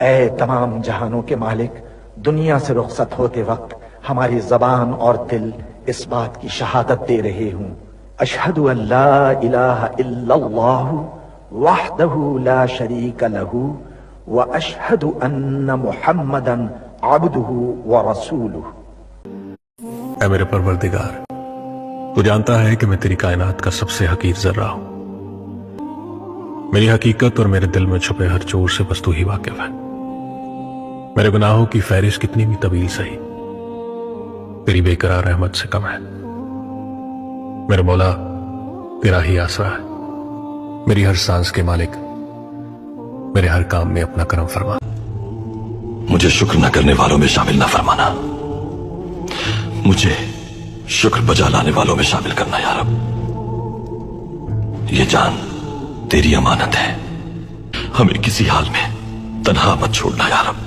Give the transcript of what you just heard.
اے تمام جہانوں کے مالک، دنیا سے رخصت ہوتے وقت ہماری زبان اور دل اس بات کی شہادت دے رہے ہوں، اشہد ان لا الہ الا اللہ وحدہ لا شریک لہ واشہد ان محمدا عبدہ ورسولہ۔ اے میرے پروردگار، تو جانتا ہے کہ میں تیری کائنات کا سب سے حقیر ذرہ ہوں۔ میری حقیقت اور میرے دل میں چھپے ہر چور سے بس تو ہی واقف ہے۔ میرے گناہوں کی فہرست کتنی بھی طویل سہی، تیری بے قرار رحمت سے کم ہے۔ میرے مولا، تیرا ہی آسرا ہے، میری ہر سانس کے مالک، میرے ہر کام میں اپنا کرم فرما۔ مجھے شکر نہ کرنے والوں میں شامل نہ فرمانا، مجھے شکر بجا لانے والوں میں شامل کرنا یا رب۔ یہ جان تیری امانت ہے، ہمیں کسی حال میں تنہا مت چھوڑنا یا رب۔